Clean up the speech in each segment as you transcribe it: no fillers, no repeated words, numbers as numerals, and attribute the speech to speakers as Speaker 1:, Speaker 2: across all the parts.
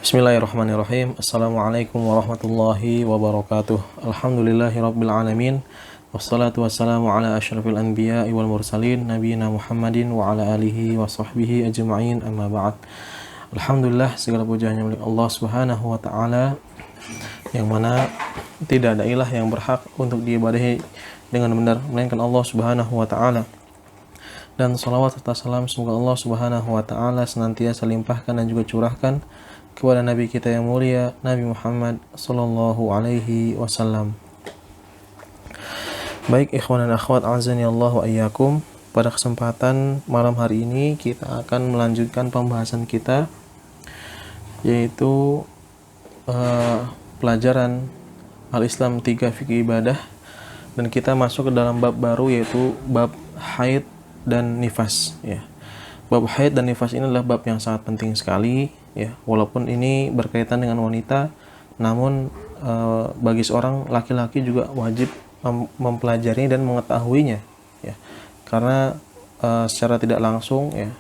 Speaker 1: Bismillahirrahmanirrahim. Assalamualaikum warahmatullahi wabarakatuh. Alhamdulillahirabbil alamin. Wassalatu wassalamu ala asyrafil anbiya'i wal mursalin nabiyina Muhammadin wa ala alihi wa sahbihi ajma'in, amma ba'd. Alhamdulillah, segala puja hanya milik Allah Subhanahu wa taala, yang mana tidak ada ilah yang berhak untuk diibadahi dengan benar melainkan Allah Subhanahu wa taala. Dan salawat serta salam semoga Allah Subhanahu wa taala senantiasa limpahkan dan juga curahkan kepada Nabi kita yang mulia, Nabi Muhammad sallallahu alaihi wasallam. Baik ikhwan dan akhwat, azani Allah wa iyyakum. Pada kesempatan malam hari ini kita akan melanjutkan pembahasan kita, yaitu pelajaran Al-Islam 3 Fikih Ibadah, dan kita masuk ke dalam bab baru, yaitu bab haid dan nifas, ya. Bab haid dan nifas ini adalah bab yang sangat penting sekali, ya. Walaupun ini berkaitan dengan wanita, namun bagi seorang laki-laki juga wajib mempelajari dan mengetahuinya, ya. Karena secara tidak langsung, ya,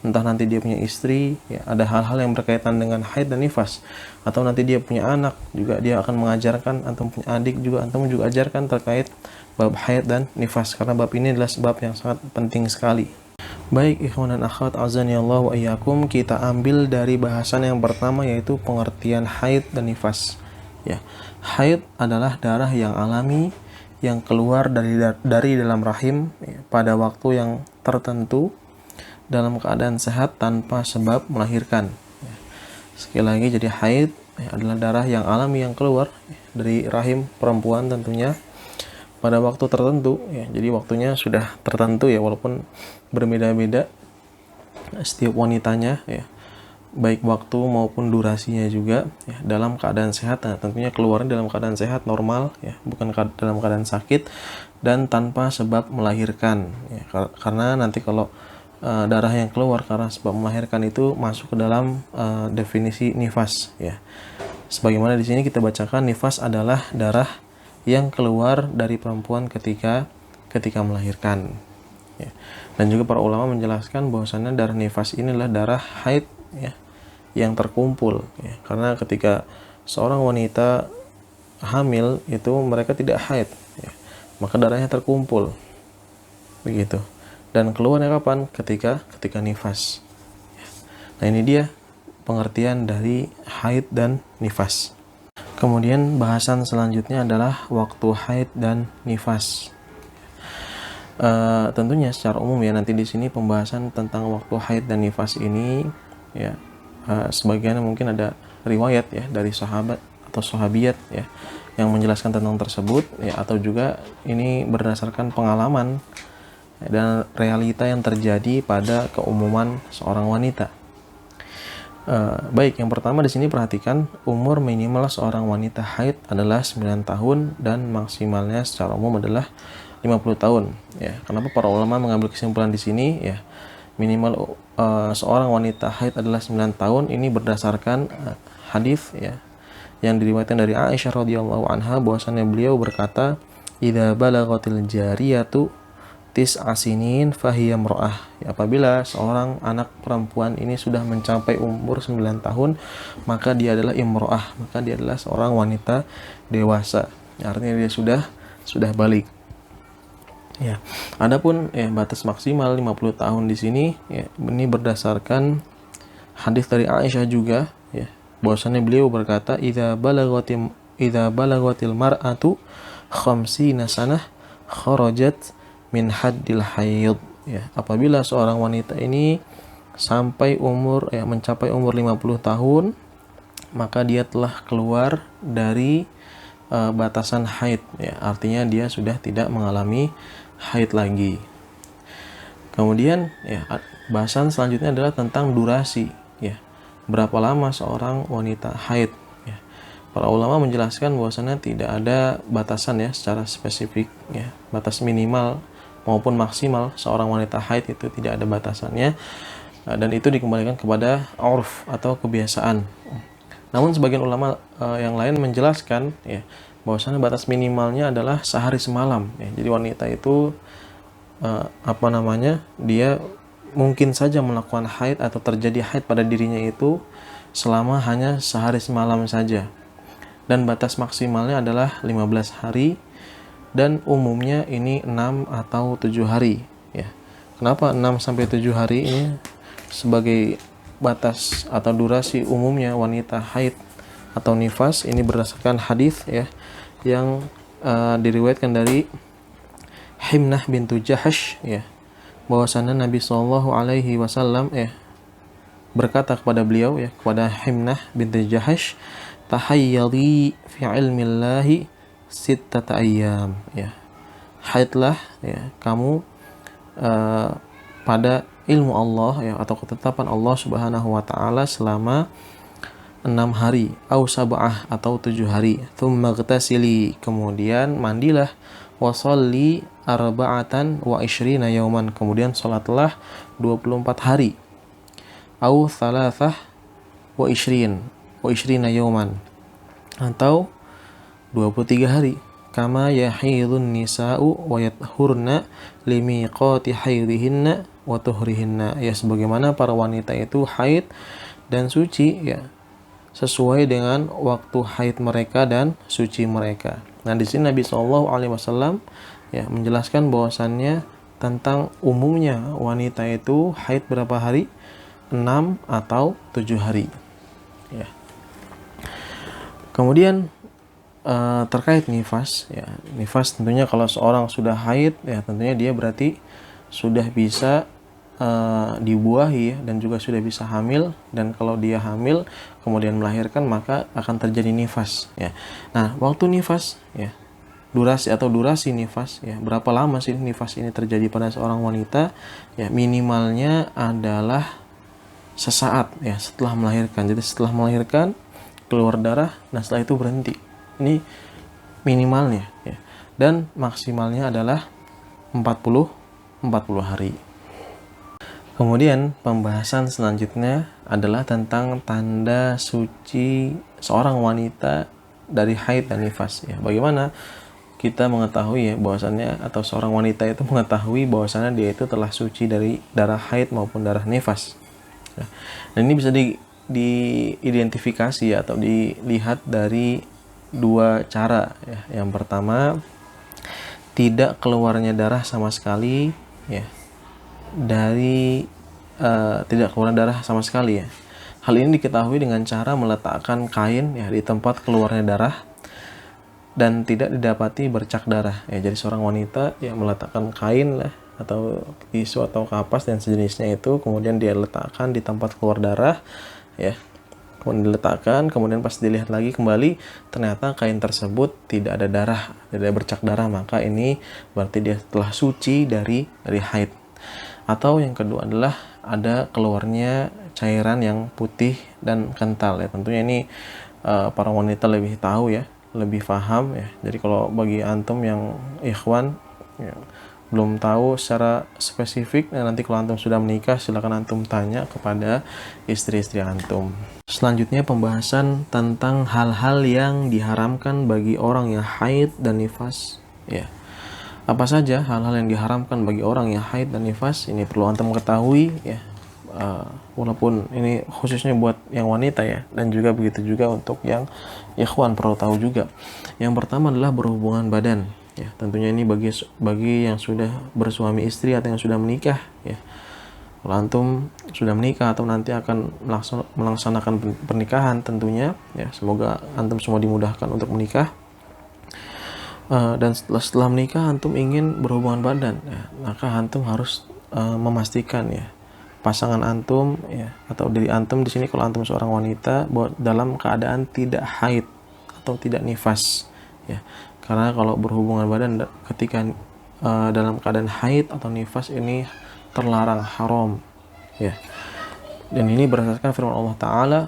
Speaker 1: entah nanti dia punya istri, ya, ada hal-hal yang berkaitan dengan haid dan nifas, atau nanti dia punya anak juga, dia akan mengajarkan, atau punya adik juga, atau juga ajarkan terkait bab haid dan nifas, karena bab ini adalah sebab yang sangat penting sekali. Baik ikhwan dan akhwat, azani Allah wa iyyakum, kita ambil dari bahasan yang pertama, yaitu pengertian haid dan nifas, ya. Haid adalah darah yang alami yang keluar dari dalam rahim, ya, pada waktu yang tertentu dalam keadaan sehat tanpa sebab melahirkan, ya. Sekali lagi, jadi haid, ya, adalah darah yang alami yang keluar, ya, dari rahim perempuan tentunya pada waktu tertentu, ya. Jadi waktunya sudah tertentu, ya, walaupun berbeda-beda setiap wanitanya, ya, baik waktu maupun durasinya juga, ya, dalam keadaan sehat. Nah, tentunya keluarnya dalam keadaan sehat, normal, ya, bukan dalam keadaan sakit dan tanpa sebab melahirkan, ya. Karena nanti kalau darah yang keluar karena sebab melahirkan itu masuk ke dalam definisi nifas, ya. Sebagaimana di sini kita bacakan, nifas adalah darah yang keluar dari perempuan ketika melahirkan, ya. Dan juga para ulama menjelaskan bahwasannya darah nifas ini adalah darah haid, ya, yang terkumpul, ya. Karena ketika seorang wanita hamil itu mereka tidak haid, ya, maka darahnya terkumpul, begitu. Dan keluarnya kapan? Ketika nifas, ya. Nah, ini dia pengertian dari haid dan nifas. Kemudian bahasan selanjutnya adalah waktu haid dan nifas. Tentunya secara umum, ya, nanti di sini pembahasan tentang waktu haid dan nifas ini, ya, sebagian mungkin ada riwayat, ya, dari sahabat atau sahabiat, ya, yang menjelaskan tentang tersebut, ya, atau juga ini berdasarkan pengalaman, ya, dan realita yang terjadi pada keumuman seorang wanita. Baik, yang pertama di sini perhatikan, umur minimal seorang wanita haid adalah 9 tahun dan maksimalnya secara umum adalah 50 tahun, ya. Kenapa para ulama mengambil kesimpulan di sini, ya, minimal seorang wanita haid adalah 9 tahun? Ini berdasarkan hadis, ya, yang diriwayatkan dari Aisyah radhiyallahu anha, bahwasannya beliau berkata, "Idza balaghatil jariyatu tis'a sinin fahiya imra'ah." Ya, apabila seorang anak perempuan ini sudah mencapai umur 9 tahun, maka dia adalah imra'ah, maka dia adalah seorang wanita dewasa. Artinya dia sudah balik. Ya. Adapun, ya, batas maksimal 50 tahun di sini, ya, ini berdasarkan hadis dari Aisyah juga, ya, bahwasannya beliau berkata, "Idza balagatil mar'atu 50 sanah kharajat min haddil haid." Ya, apabila seorang wanita ini sampai mencapai umur 50 tahun, maka dia telah keluar dari batasan haid, ya. Artinya dia sudah tidak mengalami haid lagi. Kemudian, ya, bahasan selanjutnya adalah tentang durasi, ya. Berapa lama seorang wanita haid, ya. Para ulama menjelaskan bahwasanya tidak ada batasan, ya, secara spesifik, ya. Batas minimal maupun maksimal seorang wanita haid itu tidak ada batasannya, dan itu dikembalikan kepada urf atau kebiasaan. Namun sebagian ulama yang lain menjelaskan, ya, bahwasanya batas minimalnya adalah sehari semalam, ya. Jadi wanita itu dia mungkin saja melakukan haid atau terjadi haid pada dirinya itu selama hanya sehari semalam saja. Dan batas maksimalnya adalah 15 hari dan umumnya ini 6 atau 7 hari ya. Kenapa 6 sampai 7 hari ini sebagai batas atau durasi umumnya wanita haid atau nifas? Ini berdasarkan hadis ya yang diriwayatkan dari Himnah bintu Jahash ya, bahwasanya Nabi Shallallahu Alaihi Wasallam berkata kepada beliau ya, kepada Himnah bintu Jahash, tahayyali fi ilmillahi sittata ayyam ya, haidlah ya kamu pada ilmu Allah ya atau ketetapan Allah Subhanahu wa taala selama 6 hari au sab'ah atau 7 hari. Tsumma ghtasili, kemudian mandilah, wa sholli arba'atan wa ishrina yauman, kemudian salatlah 24 hari. Au thalathah wa ishrina yauman, atau 23 hari. Kama yahidun nisa'u wa yathurna limiqati haidihinna wa tuhrihinna, ya sebagaimana para wanita itu haid dan suci ya sesuai dengan waktu haid mereka dan suci mereka. Nah, di sini Nabi Shallallahu Alaihi Wasallam ya menjelaskan bahwasannya tentang umumnya wanita itu haid berapa hari? 6 atau 7 hari. Ya. Kemudian terkait nifas ya, nifas tentunya kalau seorang sudah haid ya tentunya dia berarti sudah bisa dibuahi ya, dan juga sudah bisa hamil, dan kalau dia hamil kemudian melahirkan maka akan terjadi nifas ya. Nah, waktu nifas ya, durasi nifas ya, berapa lama sih nifas ini terjadi pada seorang wanita ya? Minimalnya adalah sesaat ya setelah melahirkan. Jadi setelah melahirkan keluar darah, nah setelah itu berhenti. Ini minimalnya ya. Dan maksimalnya adalah 40 hari. Kemudian pembahasan selanjutnya adalah tentang tanda suci seorang wanita dari haid dan nifas ya. Bagaimana kita mengetahui ya bahwasannya, atau seorang wanita itu mengetahui bahwasannya dia itu telah suci dari darah haid maupun darah nifas ya. Dan ini bisa diidentifikasi ya, atau dilihat dari dua cara ya. Yang pertama, tidak keluarnya darah sama sekali ya, tidak keluar darah sama sekali ya. Hal ini diketahui dengan cara meletakkan kain ya di tempat keluarnya darah dan tidak didapati bercak darah ya. Jadi seorang wanita yang meletakkan kain lah atau tisu atau kapas dan sejenisnya itu, kemudian dia letakkan di tempat keluar darah ya, kemudian diletakkan, kemudian pas dilihat lagi kembali ternyata kain tersebut tidak ada darah, tidak ada bercak darah, maka ini berarti dia telah suci dari haid. Atau yang kedua adalah ada keluarnya cairan yang putih dan kental ya. Tentunya ini para wanita lebih tahu ya, lebih paham ya. Jadi kalau bagi antum yang ikhwan ya, belum tahu secara spesifik, nanti kalau antum sudah menikah silakan antum tanya kepada istri-istri antum. Selanjutnya pembahasan tentang hal-hal yang diharamkan bagi orang yang haid dan nifas ya. Apa saja hal-hal yang diharamkan bagi orang yang haid dan nifas? Ini perlu antum ketahui ya, walaupun ini khususnya buat yang wanita ya, dan juga begitu juga untuk yang ikhwan perlu tahu juga. Yang pertama adalah berhubungan badan ya. Tentunya ini bagi yang sudah bersuami istri atau yang sudah menikah ya. Kalau antum sudah menikah atau nanti akan melaksanakan pernikahan tentunya ya, semoga antum semua dimudahkan untuk menikah. Dan setelah menikah antum ingin berhubungan badan ya, maka antum harus memastikan ya pasangan antum ya, atau diri antum di sini kalau antum seorang wanita, dalam keadaan tidak haid atau tidak nifas ya. Karena kalau berhubungan badan ketika dalam keadaan haid atau nifas ini terlarang, haram ya. Dan ini berdasarkan firman Allah Ta'ala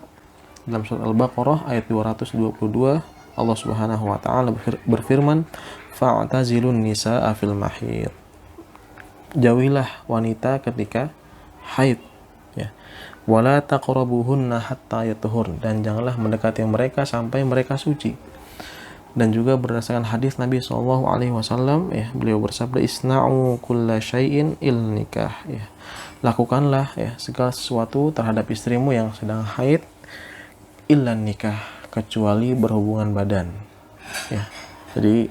Speaker 1: dalam surat Al-Baqarah ayat 222. Allah Subhanahu wa taala berfirman, fa'tazilun nisaa fil mahid. Jauhilah wanita ketika haid ya. Wala taqrabuhunna hatta yatuhurn, dan janganlah mendekati mereka sampai mereka suci. Dan juga berdasarkan hadis Nabi sallallahu alaihi wasallam ya, beliau bersabda, isna'u kulla syai'in il nikah ya. Lakukanlah ya segala sesuatu terhadap istrimu yang sedang haid illa nikah, kecuali berhubungan badan. Ya. Jadi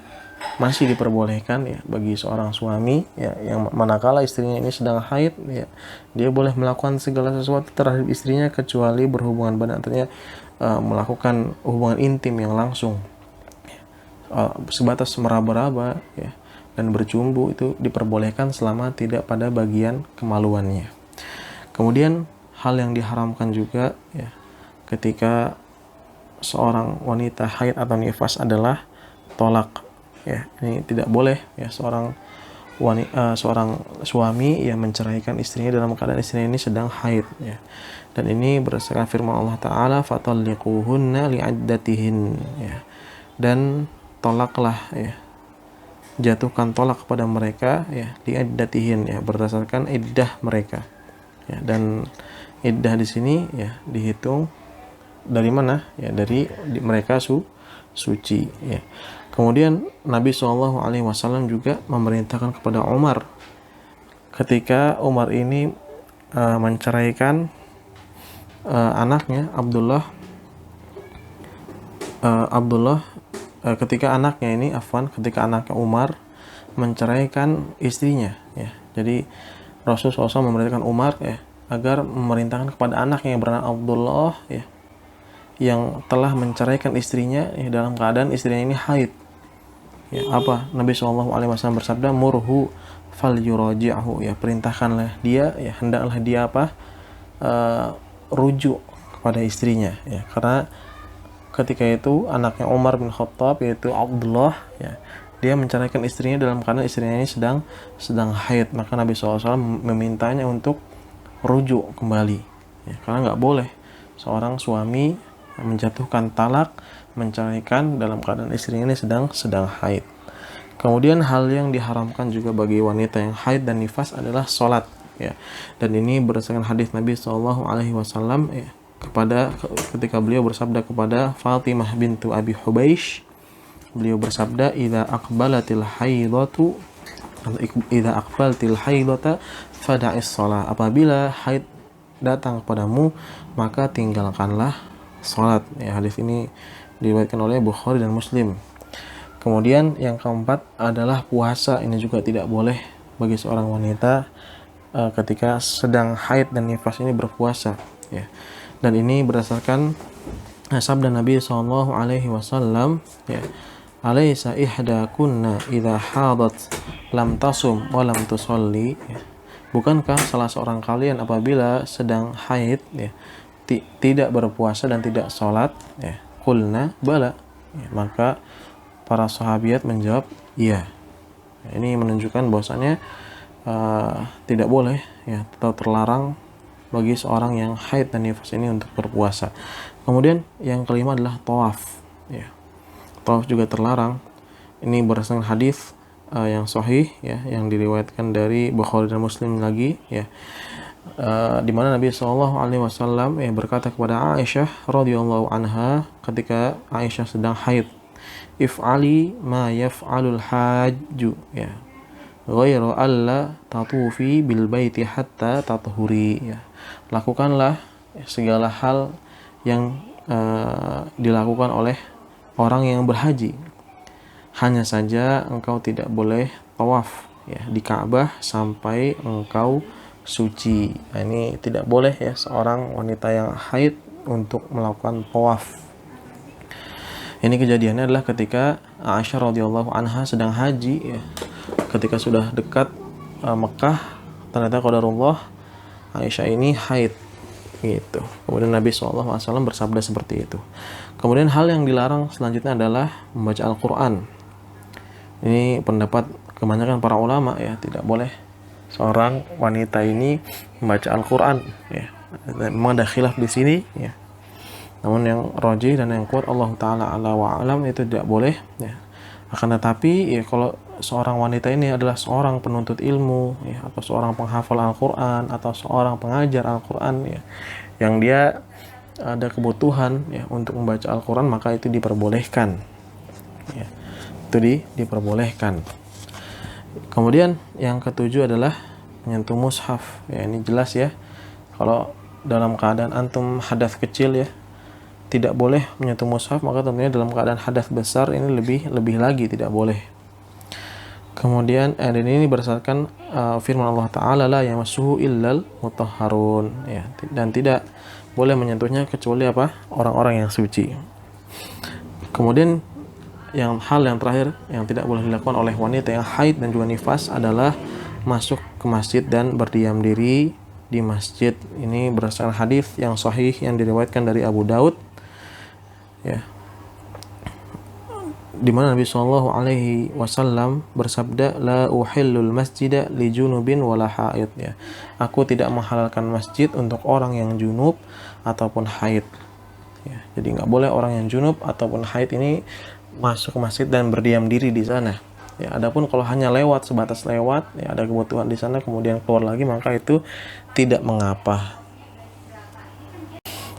Speaker 1: masih diperbolehkan ya bagi seorang suami ya yang manakala istrinya ini sedang haid ya, dia boleh melakukan segala sesuatu terhadap istrinya kecuali berhubungan badan, artinya melakukan hubungan intim yang langsung, sebatas meraba-raba ya dan bercumbu itu diperbolehkan selama tidak pada bagian kemaluannya. Kemudian hal yang diharamkan juga ya ketika seorang wanita haid atau nifas adalah tolak. Ya, ini tidak boleh ya seorang suami yang menceraikan istrinya dalam keadaan istrinya ini sedang haid ya. Dan ini berdasarkan firman Allah Ta'ala, fatalliquhunna li'iddatihin ya. Dan tolaklah ya, jatuhkan tolak kepada mereka ya li'iddatihin ya, berdasarkan iddah mereka ya. Dan iddah di sini ya dihitung dari mana ya, dari mereka suci ya. Kemudian Nabi SAW juga memerintahkan kepada Umar ketika Umar ini menceraikan anaknya Abdullah, ketika anaknya Umar menceraikan istrinya ya. Jadi Rasulullah SAW memerintahkan Umar ya agar memerintahkan kepada anaknya yang bernama Abdullah ya, yang telah menceraikan istrinya ya, dalam keadaan istrinya ini haid. Ya, apa Nabi SAW bersabda, murhu fal yuraji'hu ya, perintahkanlah dia ya, hendaklah dia rujuk kepada istrinya ya, karena ketika itu anaknya Umar bin Khattab yaitu Abdullah ya, dia menceraikan istrinya dalam keadaan istrinya ini sedang haid, maka Nabi SAW memintanya untuk rujuk kembali ya, karena nggak boleh seorang suami menjatuhkan talak, menceraikan dalam keadaan istrinya ini sedang haid. Kemudian hal yang diharamkan juga bagi wanita yang haid dan nifas adalah sholat ya. Dan ini berdasarkan hadis Nabi SAW ya, ketika beliau bersabda kepada Fatimah bintu Abi Hubaish, beliau bersabda, idza aqbalatil haidata fada'is shalah, apabila haid datang padamu maka tinggalkanlah salat ya. Hadis ini diriwayatkan oleh Bukhari dan Muslim. Kemudian yang keempat adalah puasa. Ini juga tidak boleh bagi seorang wanita ketika sedang haid dan nifas ini berpuasa ya. Dan ini berdasarkan sabda Nabi SAW ya, alaysa ihdakunna idza hadat lam tasum wa lam tusalli ya. Bukankah salah seorang kalian apabila sedang haid ya, tidak berpuasa dan tidak sholat ya? Qulna bala ya, maka para sahabiat menjawab iya. Ini menunjukkan bahwasanya tidak boleh ya, atau terlarang bagi seorang yang haid dan nifas ini untuk berpuasa. Kemudian yang kelima adalah tawaf ya. Tawaf juga terlarang. Ini berdasarkan hadis yang sahih ya, yang diriwayatkan dari Bukhari dan Muslim lagi ya, di mana Nabi SAW berkata kepada Aisyah radhiyallahu anha ketika Aisyah sedang haid, if'ali ma yaf'alul hajju ya, ghairu alla tatufi bil baiti hatta tathuri ya. Lakukanlah segala hal yang dilakukan oleh orang yang berhaji, hanya saja engkau tidak boleh tawaf ya di Ka'bah sampai engkau suci. Nah, ini tidak boleh ya seorang wanita yang haid untuk melakukan tawaf. Ini kejadiannya adalah ketika Aisyah radhiyallahu anha sedang haji ya. Ketika sudah dekat Mekah, ternyata qadarullah Aisyah ini haid gitu. Kemudian Nabi SAW bersabda seperti itu. Kemudian hal yang dilarang selanjutnya adalah membaca Al-Quran. Ini pendapat kebanyakan para ulama ya, tidak boleh seorang wanita ini membaca Al-Quran ya. Memang ada khilaf di sini ya. Namun yang rajih dan yang kuat Allah Ta'ala ala wa alam itu tidak boleh ya. Akan tetapi ya, kalau seorang wanita ini adalah seorang penuntut ilmu ya, atau seorang penghafal Al-Quran, atau seorang pengajar Al-Quran ya, yang dia ada kebutuhan ya untuk membaca Al-Quran, maka itu diperbolehkan ya. Itu diperbolehkan. Kemudian yang ketujuh adalah menyentuh mushaf ya. Ini jelas ya, kalau dalam keadaan antum hadas kecil ya, tidak boleh menyentuh mushaf, maka tentunya dalam keadaan hadas besar ini lebih lagi tidak boleh. Kemudian dan ini berdasarkan firman Allah Ta'ala, la yamassuhu illal mutahharun, ya, dan tidak boleh menyentuhnya kecuali apa? Orang-orang yang suci. Kemudian hal yang terakhir yang tidak boleh dilakukan oleh wanita yang haid dan juga nifas adalah masuk ke masjid dan berdiam diri di masjid. Ini berdasarkan hadis yang sahih yang diriwayatkan dari Abu Daud, ya, di mana Nabi Shallallahu Alaihi Wasallam bersabda, la uhillul masjida li junubin wala haid, ya, aku tidak menghalalkan masjid untuk orang yang junub ataupun haid, ya. Jadi nggak boleh orang yang junub ataupun haid ini masuk ke masjid dan berdiam diri di sana, ya. Adapun kalau hanya lewat, sebatas lewat, ya, ada kebutuhan di sana kemudian keluar lagi, maka itu tidak mengapa.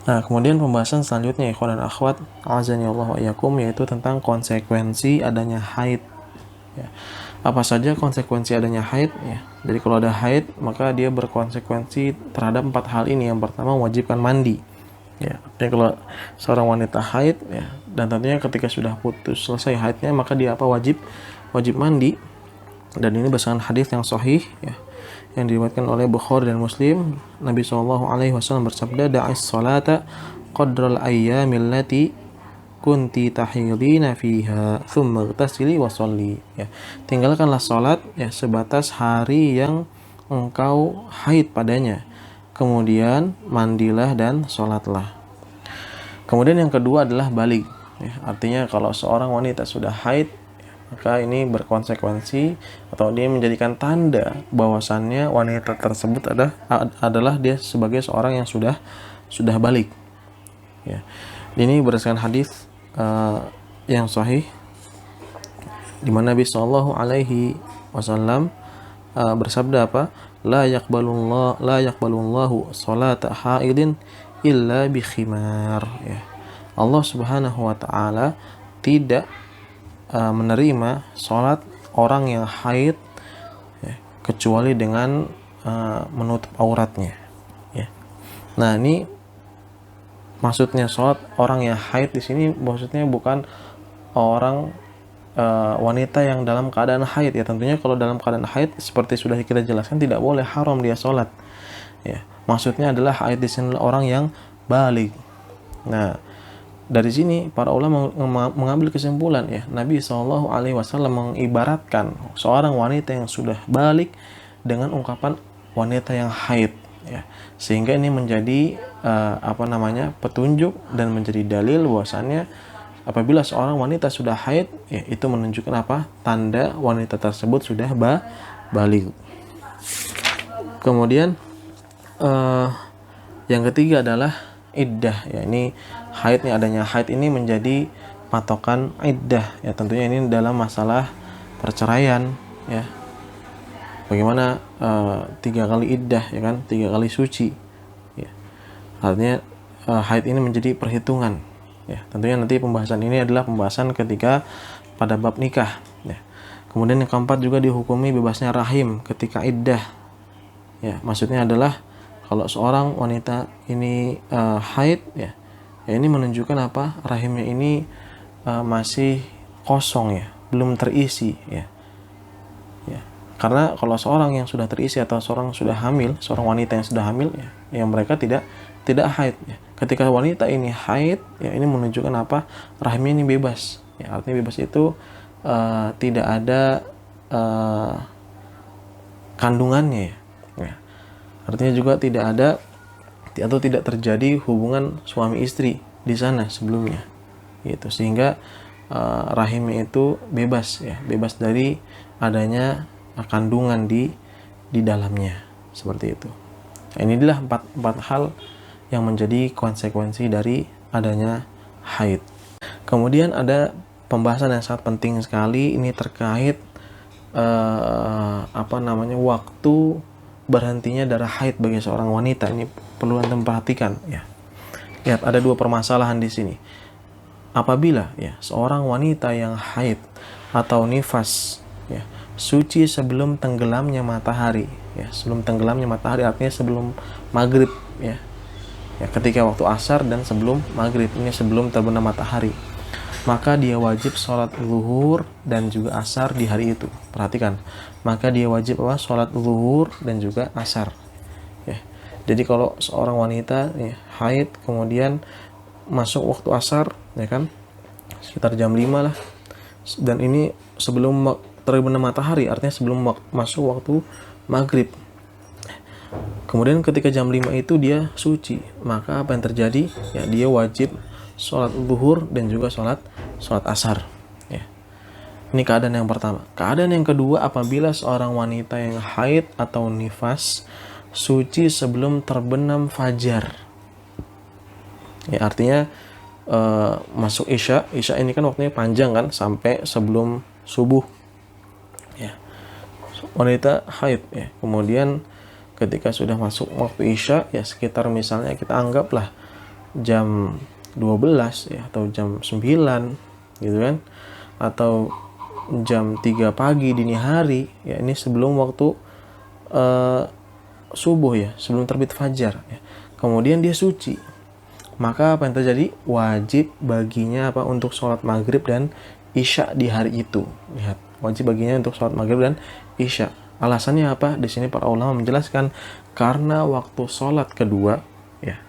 Speaker 1: Nah, kemudian pembahasan selanjutnya, ikhwan dan akhwat, azani Allah wa iyyakum, yaitu tentang konsekuensi adanya haid, ya. Apa saja konsekuensi adanya haid, ya. Jadi kalau ada haid, maka dia berkonsekuensi terhadap 4 hal ini. Yang pertama, mewajibkan mandi, ya. Jadi kalau seorang wanita haid, ya, dan tentunya ketika sudah putus selesai haidnya, maka dia wajib mandi. Dan ini berdasarkan hadis yang sahih, ya, yang diriwayatkan oleh Bukhari dan Muslim. Nabi SAW bersabda, da'is salata qadral ayyamil lati kunti tahidina fiha thumma ightasili wa sholli, ya. Tinggalkanlah salat, ya, sebatas hari yang engkau haid padanya, kemudian mandilah dan salatlah. Kemudian yang kedua adalah balik, ya. Artinya kalau seorang wanita sudah haid, maka ini berkonsekuensi atau dia menjadikan tanda bahwasannya wanita tersebut adalah dia sebagai seorang yang sudah balik, ya. Ini berdasarkan hadis yang sahih di mana Nabi Shallallahu Alaihi Wasallam bersabda apa? La yaqbalullahu salata haidin illa bi khimar, ya. Allah Subhanahu wa taala tidak menerima sholat orang yang haid, ya, kecuali dengan menutup auratnya, ya. Nah, ini maksudnya sholat orang yang haid di sini maksudnya bukan orang wanita yang dalam keadaan haid, ya. Tentunya kalau dalam keadaan haid seperti sudah kita jelaskan tidak boleh, haram dia sholat, ya. Maksudnya adalah haid di sini orang yang balik. Nah, dari sini para ulama mengambil kesimpulan, ya, Nabi SAW mengibaratkan seorang wanita yang sudah balik dengan ungkapan wanita yang haid, ya. Sehingga ini menjadi petunjuk dan menjadi dalil bahwasannya apabila seorang wanita sudah haid, ya, itu menunjukkan apa? Tanda wanita tersebut sudah balik. Kemudian yang ketiga adalah iddah, ya. Ini haid, adanya haid ini menjadi patokan iddah, ya. Tentunya ini dalam masalah perceraian, ya. Bagaimana 3 kali iddah, ya kan, 3 kali suci, ya. Artinya haid ini menjadi perhitungan, ya. Tentunya nanti pembahasan ini adalah pembahasan ketika pada bab nikah, ya. Kemudian yang keempat juga dihukumi bebasnya rahim ketika iddah, ya. Maksudnya adalah kalau seorang wanita ini haid, ya, ini menunjukkan apa? Rahimnya ini masih kosong, ya, belum terisi, ya. Karena kalau seorang yang sudah terisi atau seorang sudah hamil, seorang wanita yang sudah hamil, ya, yang mereka tidak haid, ya. Ketika wanita ini haid, ya, ini menunjukkan apa? Rahimnya ini bebas, ya. Artinya bebas itu tidak ada kandungannya, ya. Artinya juga tidak ada atau tidak terjadi hubungan suami istri di sana sebelumnya, gitu. Sehingga rahimnya itu bebas, ya, bebas dari adanya kandungan di dalamnya, seperti itu. Nah, inilah empat hal yang menjadi konsekuensi dari adanya haid. Kemudian ada pembahasan yang sangat penting sekali, ini terkait waktu berhentinya darah haid bagi seorang wanita. Ini perlu Anda perhatikan, ya. Lihat, ada 2 permasalahan di sini. Apabila, ya, seorang wanita yang haid atau nifas, ya, suci sebelum tenggelamnya matahari, ya, sebelum tenggelamnya matahari, artinya sebelum maghrib, ya. ya, ketika waktu asar dan sebelum maghrib, ini sebelum terbenam matahari, maka dia wajib sholat zuhur dan juga asar di hari itu. Perhatikan, maka dia wajib apa? Sholat zuhur dan juga asar. Ya. Jadi kalau seorang wanita ya, haid kemudian masuk waktu asar, ya kan, sekitar jam 5 lah, dan ini sebelum terbenam matahari, artinya sebelum masuk waktu maghrib. Kemudian ketika jam 5 itu dia suci, maka apa yang terjadi? Ya, dia wajib sholat zuhur dan juga sholat asar. Ya. Ini keadaan yang pertama. Keadaan yang kedua, apabila seorang wanita yang haid atau nifas suci sebelum terbenam fajar. Ya, artinya masuk isya ini kan waktunya panjang kan, sampai sebelum subuh. Ya. Wanita haid ya. Kemudian ketika sudah masuk waktu isya ya, sekitar misalnya kita anggaplah jam 12 ya, atau jam 9 gitu kan, atau jam 3 pagi dini hari ya, ini sebelum waktu subuh ya, sebelum terbit fajar ya. Kemudian dia suci, maka apa yang terjadi? Wajib baginya apa? Untuk sholat maghrib dan isya di hari itu. Lihat, wajib baginya untuk sholat maghrib dan isya. Alasannya apa? Di sini para ulama menjelaskan karena waktu sholat kedua ya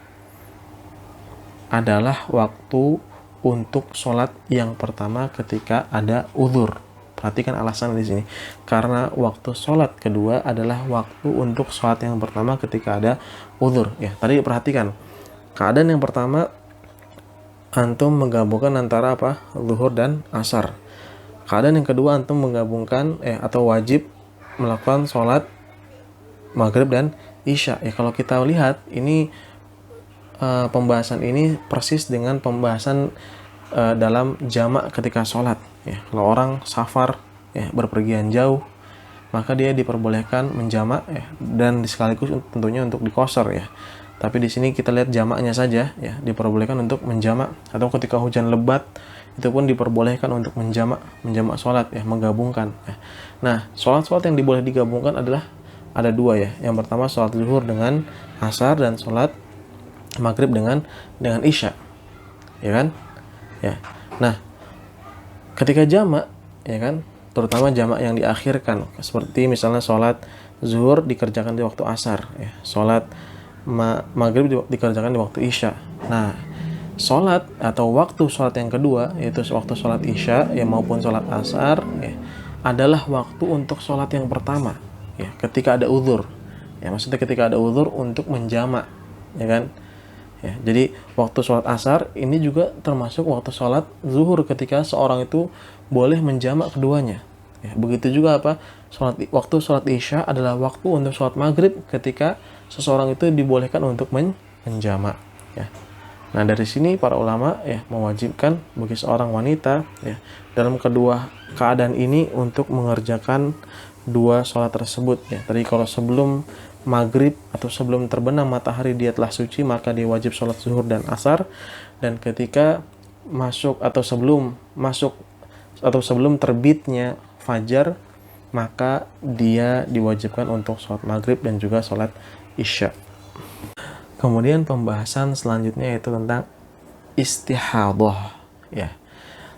Speaker 1: adalah waktu untuk sholat yang pertama ketika ada uzur. Perhatikan alasan di sini. Karena waktu sholat kedua adalah waktu untuk sholat yang pertama ketika ada uzur. Ya, tadi perhatikan. Keadaan yang pertama, antum menggabungkan antara apa? Zuhur dan asar. Keadaan yang kedua, antum menggabungkan atau wajib melakukan sholat maghrib dan isya. Ya, kalau kita lihat ini pembahasan ini persis dengan pembahasan dalam jamak ketika sholat. Ya, kalau orang safar ya, berpergian jauh, maka dia diperbolehkan menjamak ya, dan sekaligus tentunya untuk dikosor ya. Tapi di sini kita lihat jamaknya saja ya, diperbolehkan untuk menjamak, atau ketika hujan lebat itu pun diperbolehkan untuk menjamak sholat ya, menggabungkan ya. Nah, sholat yang diboleh digabungkan adalah ada dua ya. Yang pertama sholat zuhur dengan asar, dan sholat maghrib dengan isya, ya kan? Ya. Nah, ketika jamak ya kan, terutama jamak yang diakhirkan, seperti misalnya sholat zuhur dikerjakan di waktu asar ya, sholat maghrib dikerjakan di waktu isya. Nah, sholat atau waktu sholat yang kedua, yaitu waktu sholat isya ya maupun sholat asar ya, adalah waktu untuk sholat yang pertama ya, ketika ada uzur ya, maksudnya ketika ada uzur untuk menjamak ya kan ya. Jadi waktu sholat asar ini juga termasuk waktu sholat zuhur ketika seorang itu boleh menjamak keduanya ya. Begitu juga apa, waktu sholat isya adalah waktu untuk sholat maghrib ketika seseorang itu dibolehkan untuk menjamak ya. Nah, dari sini para ulama ya mewajibkan bagi seorang wanita ya dalam kedua keadaan ini untuk mengerjakan dua sholat tersebut ya. Tadi kalau sebelum maghrib atau sebelum terbenam matahari dia telah suci, maka dia wajib sholat zuhur dan asar. Dan ketika masuk atau sebelum terbitnya fajar, maka dia diwajibkan untuk sholat maghrib dan juga sholat isya. Kemudian pembahasan selanjutnya yaitu tentang istihadhah ya.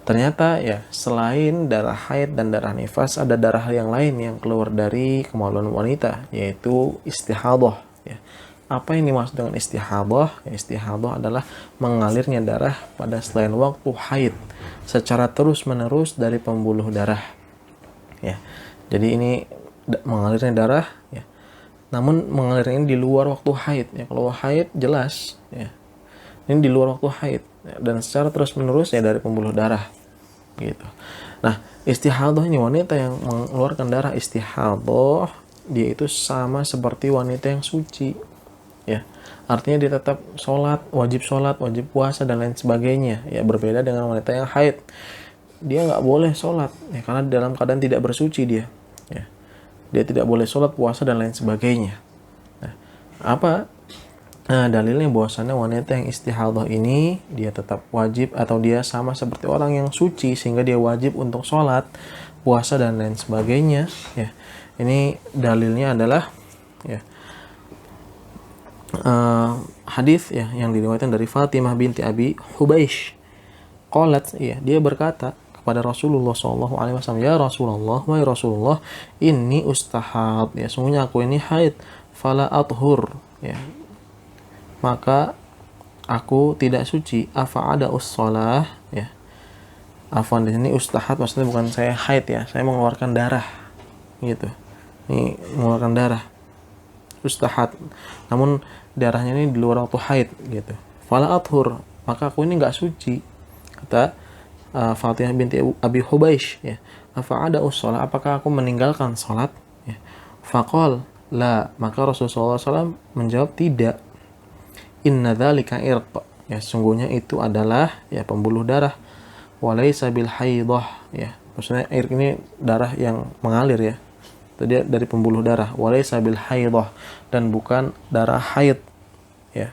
Speaker 1: Ternyata ya, selain darah haid dan darah nifas, ada darah yang lain yang keluar dari kemaluan wanita, yaitu istihadhah ya. Apa yang dimaksud dengan istihadhah? Ya, istihadhah adalah mengalirnya darah pada selain waktu haid secara terus-menerus dari pembuluh darah ya. Jadi ini mengalirnya darah ya, namun mengalirnya ini di luar waktu haid ya. Kalau haid jelas ya, ini di luar waktu haid ya, dan secara terus-menerus ya dari pembuluh darah gitu. Nah, istihadhah ini wanita yang mengeluarkan darah istihadhah, dia itu sama seperti wanita yang suci ya. Artinya dia tetap sholat, wajib puasa dan lain sebagainya ya. Berbeda dengan wanita yang haid, dia nggak boleh sholat ya, karena dalam keadaan tidak bersuci dia ya. Dia tidak boleh sholat, puasa dan lain sebagainya. Nah, apa dalilnya bahwasannya wanita yang istihadhah ini dia tetap wajib atau dia sama seperti orang yang suci, sehingga dia wajib untuk sholat, puasa dan lain sebagainya ya. Ini dalilnya adalah ya, hadis ya yang diriwayatkan dari Fatimah binti Abi Hubaish. Qalat, ya, dia berkata kepada Rasulullah SAW, ya Rasulullah, wahai Rasulullah, ini ustahab, ya, sungguhnya aku ini haid, fala athur, ya, maka aku tidak suci, afa ada ussalah, ya, afwan di sini ustahab maksudnya bukan saya haid ya, saya mengeluarkan darah, gitu, ini mengeluarkan darah, ustahad, namun darahnya ini di luar waktu haid, gitu, fala athur, maka aku ini nggak suci. Kata Fatimah binti Abi Hubaish, ya, afa ada ussalah, apakah aku meninggalkan salat, ya, faqal la, maka Rasulullah SAW menjawab tidak, inna dzalika irq, ya, sungguhnya itu adalah, ya, pembuluh darah, walaysa bil haidah, ya, maksudnya irq ini darah yang mengalir, ya, tadi dari pembuluh darah, walaysa bil haidah, dan bukan darah haid, ya.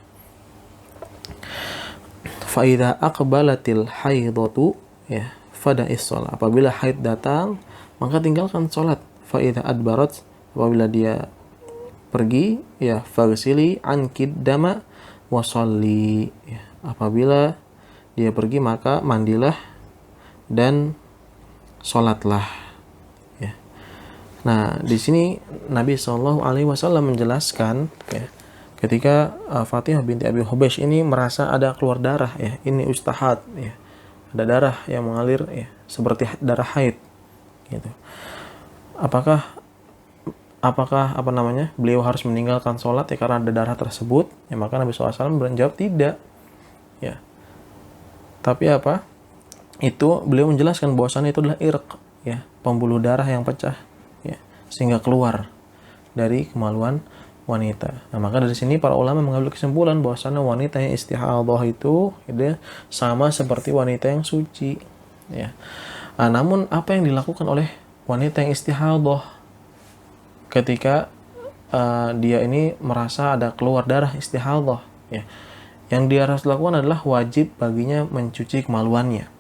Speaker 1: Fa'idha aqbalatil haidatu, ya, fada'is sholat, apabila haid datang maka tinggalkan sholat. Fa'idha adbarat, apabila dia pergi, ya, fagsili ankid dama wasalli, ya, apabila dia pergi maka mandilah dan sholatlah, ya. Nah, di sini Nabi SAW menjelaskan, ya, ketika Fatimah binti Abi Hubaish ini merasa ada keluar darah, ya, ini ustahad, ya, ada darah yang mengalir, ya, seperti darah haid, gitu. Apakah apa namanya beliau harus meninggalkan sholat, ya, karena ada darah tersebut, ya, maka Nabi SAW menjawab tidak, ya. Tapi apa? Itu beliau menjelaskan bahwasannya itu adalah irq, ya, pembuluh darah yang pecah, ya, sehingga keluar dari kemaluan wanita. Nah, maka dari sini para ulama mengambil kesimpulan bahwasannya wanita yang istihadhah itu sama seperti wanita yang suci, ya. Nah, namun apa yang dilakukan oleh wanita yang istihadhah ketika dia ini merasa ada keluar darah istihadhah, ya, yang dia harus lakukan adalah wajib baginya mencuci kemaluannya,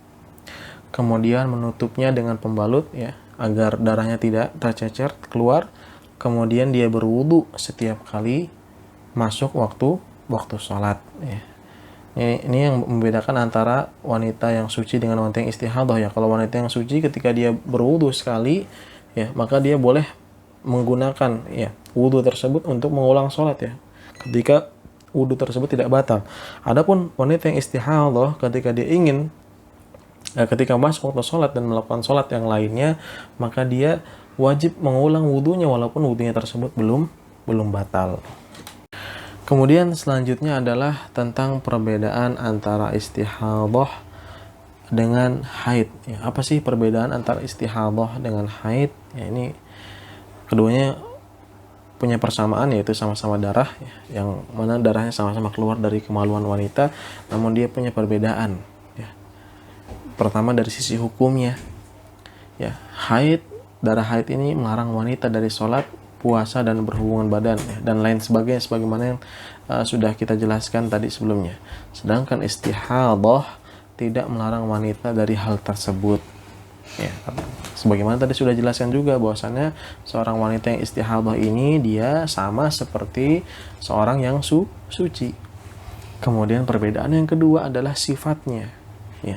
Speaker 1: kemudian menutupnya dengan pembalut, ya, agar darahnya tidak tercecer keluar. Kemudian dia berwudu setiap kali masuk waktu sholat, ya. Ini yang membedakan antara wanita yang suci dengan wanita yang istihadhah, ya. Kalau wanita yang suci ketika dia berwudu sekali, ya, maka dia boleh menggunakan, ya, wudu tersebut untuk mengulang sholat, ya, ketika wudu tersebut tidak batal. Adapun wanita yang istihadhah ketika dia ingin ketika masuk waktu sholat dan melakukan sholat yang lainnya, maka dia wajib mengulang wudunya walaupun wudunya tersebut belum batal. Kemudian selanjutnya adalah tentang perbedaan antara istihadhah dengan haid, ya. Apa sih perbedaan antara istihadhah dengan haid? Ya, ini keduanya punya persamaan, yaitu sama-sama darah, ya, yang mana darahnya sama-sama keluar dari kemaluan wanita, namun dia punya perbedaan, ya. Pertama dari sisi hukumnya, ya, darah haid ini melarang wanita dari sholat, puasa, dan berhubungan badan, ya, dan lain sebagainya, sebagaimana yang sudah kita jelaskan tadi sebelumnya. Sedangkan istihadhah tidak melarang wanita dari hal tersebut, ya, sebagaimana tadi sudah jelaskan juga bahwasannya seorang wanita yang istihadhah ini dia sama seperti seorang yang suci. Kemudian perbedaan yang kedua adalah sifatnya, ya.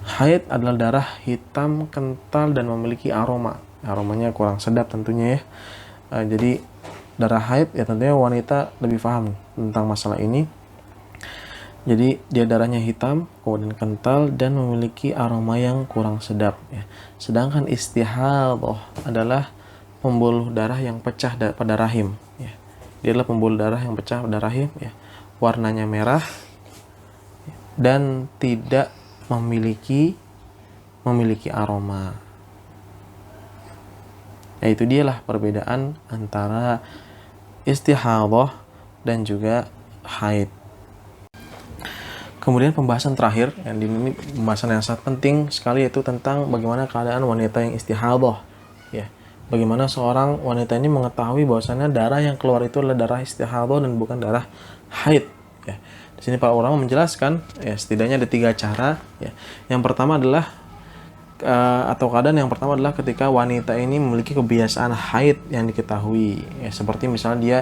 Speaker 1: Haid adalah darah hitam, kental, dan memiliki aromanya kurang sedap tentunya, ya. Jadi darah haid, ya, tentunya wanita lebih paham tentang masalah ini. Jadi dia darahnya hitam, kemudian kental, dan memiliki aroma yang kurang sedap, ya. Sedangkan istihadhah adalah pembuluh darah yang pecah pada rahim, ya. Dia adalah pembuluh darah yang pecah pada rahim, ya. Warnanya merah dan tidak memiliki aroma. Yaitu dialah perbedaan antara istihadhah dan juga haid. Kemudian pembahasan terakhir, yang ini pembahasan yang sangat penting sekali, yaitu tentang bagaimana keadaan wanita yang istihadhah, ya. Bagaimana seorang wanita ini mengetahui bahwasannya darah yang keluar itu adalah darah istihadhah dan bukan darah haid, ya. Di sini para ulama menjelaskan, ya, setidaknya ada 3 cara, ya. Yang pertama adalah atau keadaan yang pertama adalah ketika wanita ini memiliki kebiasaan haid yang diketahui, ya, seperti misalnya dia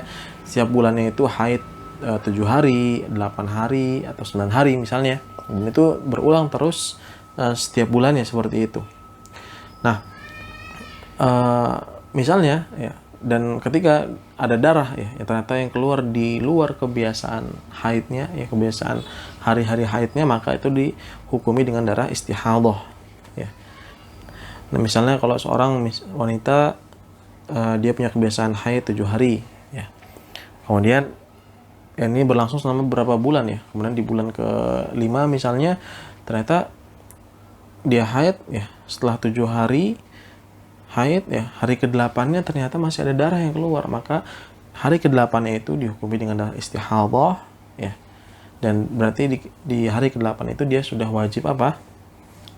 Speaker 1: setiap bulannya itu haid 7 hari, 8 hari, atau 9 hari misalnya. Dan itu berulang terus setiap bulannya seperti itu. Nah, misalnya ya, dan ketika ada darah ya, ternyata yang keluar di luar kebiasaan haidnya, ya kebiasaan hari-hari haidnya, maka itu dihukumi dengan darah istihadhah ya. Nah, misalnya kalau seorang wanita dia punya kebiasaan haid 7 hari ya. Kemudian ini berlangsung selama beberapa bulan ya. Kemudian di bulan ke-5 misalnya ternyata dia haid ya, setelah 7 hari haid ya, hari ke-8-nya ternyata masih ada darah yang keluar, maka hari ke-8-nya itu dihukumi dengan darah istihadhah ya. Dan berarti di hari ke-8 itu dia sudah wajib apa?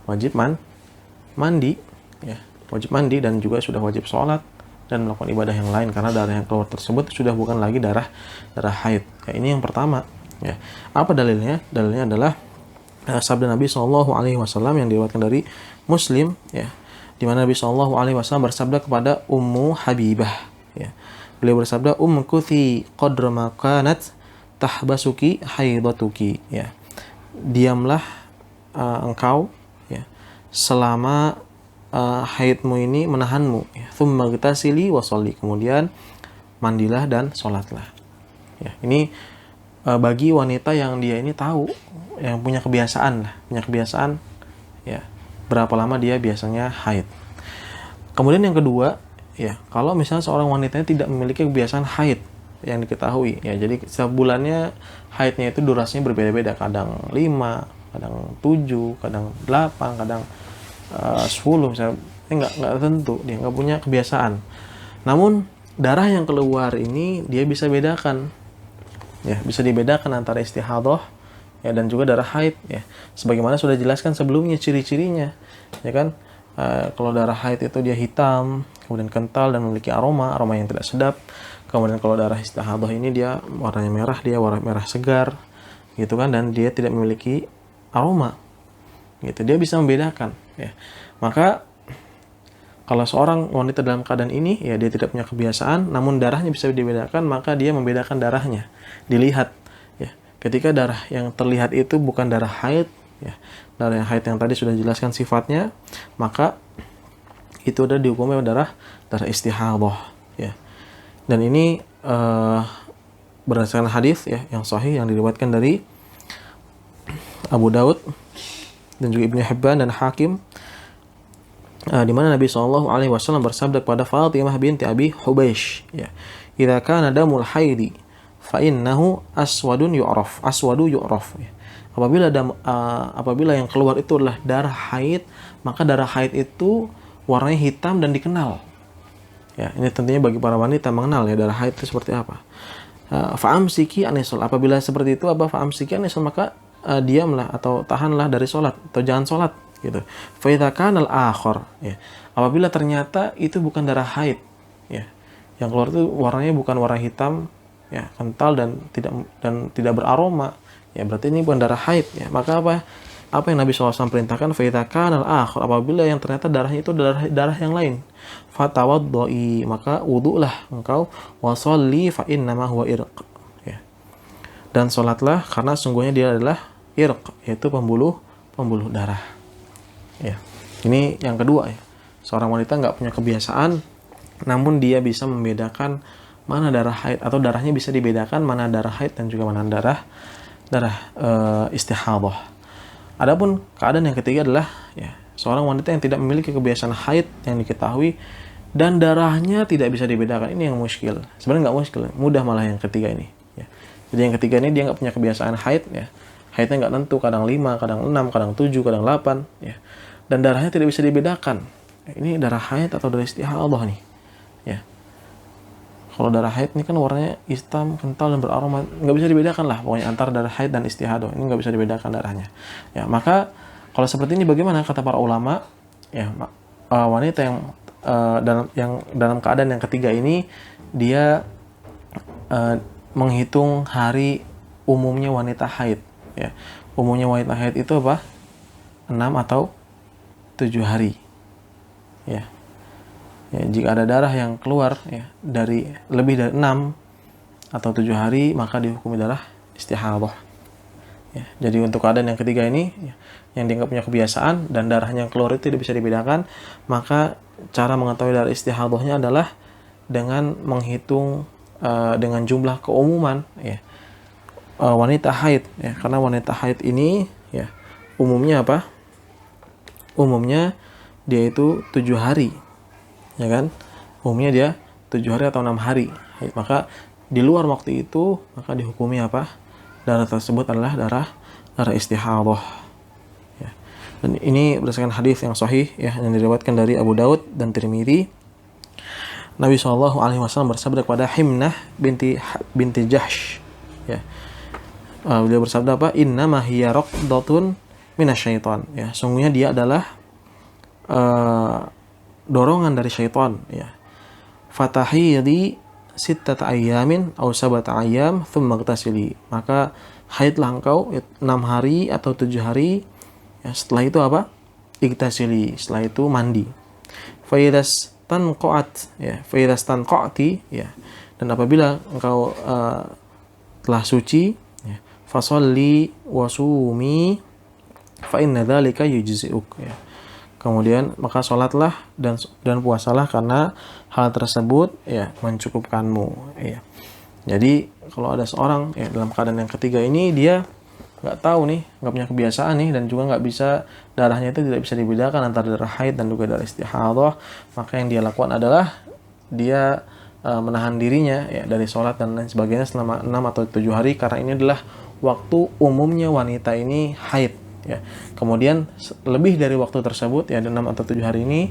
Speaker 1: Wajib mandi ya, wajib mandi, dan juga sudah wajib sholat dan melakukan ibadah yang lain, karena darah yang keluar tersebut sudah bukan lagi darah haid. Ya, ini yang pertama. Ya. Apa dalilnya? Dalilnya adalah sabda Nabi SAW yang diriwayatkan dari Muslim, ya, di mana Nabi SAW bersabda kepada Ummu Habibah. Ya. Beliau bersabda, "Umkuthi qadra ma kanat tahbasuki haidatuki." Ya. Diamlah engkau ya, selama haidmu ini menahanmu. Tsumma ghtasili wa sholli. Kemudian mandilah dan sholatlah. Ya, ini bagi wanita yang dia ini tahu, yang punya kebiasaan ya, berapa lama dia biasanya haid. Kemudian yang kedua, ya, kalau misalnya seorang wanitanya tidak memiliki kebiasaan haid yang diketahui, ya, jadi setiap bulannya haidnya itu durasinya berbeda-beda, kadang 5, kadang 7, kadang 8, kadang 10 misalnya, nggak tentu, dia nggak punya kebiasaan. Namun darah yang keluar ini dia bisa bedakan, ya, bisa dibedakan antara istihadhah ya dan juga darah haid ya. Sebagaimana sudah jelaskan sebelumnya ciri-cirinya, ya kan? Kalau darah haid itu dia hitam, kemudian kental dan memiliki aroma yang tidak sedap. Kemudian kalau darah istihadhah ini dia warnanya merah, dia warna merah segar, gitu kan, dan dia tidak memiliki aroma. Gitu, dia bisa membedakan ya. Maka kalau seorang wanita dalam keadaan ini ya, dia tidak punya kebiasaan namun darahnya bisa dibedakan, maka dia membedakan darahnya, dilihat ya. Ketika darah yang terlihat itu bukan darah haid ya, darah yang haid yang tadi sudah dijelaskan sifatnya, maka itu udah dihukumi darah istihadhah ya. Dan ini berdasarkan hadis ya yang sahih yang diriwayatkan dari Abu Daud dan juga Ibnu Hibban dan Hakim, di mana Nabi SAW bersabda kepada Fatimah binti Abi Hubeish, ya, "Idza kana damul haidi fa innahu aswadu yu'raf." Ya. Apabila yang keluar itu adalah darah haid, maka darah haid itu warnanya hitam dan dikenal. Ya, ini tentunya bagi para wanita mengenal ya darah haid itu seperti apa. Fa'amsiki anisol. Apabila seperti itu, fa'amsiki anisol, maka diamlah atau tahanlah dari sholat atau jangan sholat gitu. Fa idza kana al-akhar ya. Apabila ternyata itu bukan darah haid ya. Yang keluar itu warnanya bukan warna hitam ya, kental dan tidak beraroma ya, berarti ini bukan darah haid ya. Maka apa yang Nabi SAW perintahkan, fa idza kana al-akhar, apabila yang ternyata darahnya itu darah yang lain, fatawaddai, maka wudulah engkau, wa sholli fa innama huwa irq ya. Dan sholatlah karena sungguhnya dia adalah irq, yaitu pembuluh darah. Ya. Ini yang kedua ya. Seorang wanita nggak punya kebiasaan, namun dia bisa membedakan mana darah haid, atau darahnya bisa dibedakan mana darah haid dan juga mana darah istihadhah. Adapun keadaan yang ketiga adalah ya, seorang wanita yang tidak memiliki kebiasaan haid yang diketahui dan darahnya tidak bisa dibedakan. Ini yang muskil. Sebenarnya nggak muskil, mudah malah yang ketiga ini. Ya. Jadi yang ketiga ini dia nggak punya kebiasaan haid ya. Haidnya nggak tentu, kadang 5, kadang 6, kadang 7, kadang 8 ya. Dan darahnya tidak bisa dibedakan. Ini darah haid atau darah istihadhah nih. Ya. Kalau darah haid ini kan warnanya hitam, kental dan beraroma, nggak bisa dibedakan lah pokoknya antara darah haid dan istihadhah. Ini nggak bisa dibedakan darahnya. Ya, maka kalau seperti ini bagaimana kata para ulama? Ya, wanita yang dalam keadaan yang ketiga ini dia menghitung hari umumnya wanita haid. Ya, umumnya wanita haid itu apa? 6 atau 7 hari. Ya. Ya, jika ada darah yang keluar ya dari lebih dari 6 atau 7 hari, maka dihukumi darah istihadah. Ya, jadi untuk keadaan yang ketiga ini, ya, yang dianggap punya kebiasaan dan darahnya yang keluar itu tidak bisa dibedakan, maka cara mengetahui darah istihadahnya adalah dengan menghitung dengan jumlah keumuman, ya, wanita haid, ya, karena wanita haid ini, ya, umumnya apa? Umumnya dia itu 7 hari, ya kan? Umumnya dia 7 hari atau 6 hari. Maka di luar waktu itu, maka dihukumi apa? Darah tersebut adalah darah istihadah. Ya. Dan ini berdasarkan hadis yang sahih, ya, yang diriwayatkan dari Abu Daud dan Tirmidzi. Nabi SAW bersabda kepada Himnah binti Jahsh. Ya. Beliau bersabda apa? Innama hiya raqdatun minasyaiton. Ya, sungguhnya dia adalah dorongan dari syaitan. Ya. Fatahidi sittata ayyamin aw sabata ayyam thumma ightasili. Maka haidlah engkau 6 hari atau 7 hari, ya, setelah itu apa? Ightasili, setelah itu mandi. Fa idas tanqat, ya, fa idas tanqati, ya. Dan apabila engkau telah suci, ya, fasalli wasumi fa inna dzalika yujzi'uk, ya. Kemudian maka sholatlah dan puasalah karena hal tersebut, ya, mencukupkanmu, ya. Jadi kalau ada seorang, ya, dalam keadaan yang ketiga ini, dia nggak tahu nih, nggak punya kebiasaan nih, dan juga nggak bisa, darahnya itu tidak bisa dibedakan antara darah haid dan juga darah istihadah, maka yang dia lakukan adalah dia menahan dirinya, ya, dari sholat dan lain sebagainya selama 6 atau 7 hari, karena ini adalah waktu umumnya wanita ini haid. Ya. Kemudian lebih dari waktu tersebut, ya, 6 atau 7 hari ini,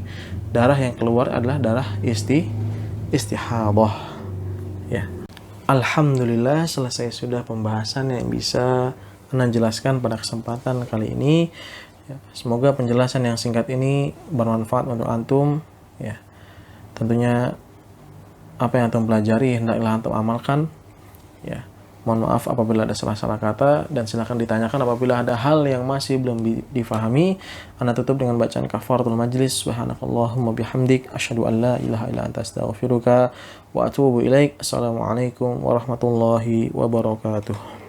Speaker 1: darah yang keluar adalah darah istihadah. Ya. Alhamdulillah, selesai sudah pembahasan yang bisa Anda jelaskan pada kesempatan kali ini. Ya. Semoga penjelasan yang singkat ini bermanfaat untuk antum. Ya. Tentunya apa yang antum pelajari hendaklah antum amalkan. Ya. Mohon maaf apabila ada salah-salah kata, dan silakan ditanyakan apabila ada hal yang masih belum difahami. Anda tutup dengan bacaan kafaratul majlis. Subhanakallahumma bihamdik asyhadu an la ilaha illa anta astaghfiruka wa atubu ilaik. Assalamualaikum warahmatullahi wabarakatuh.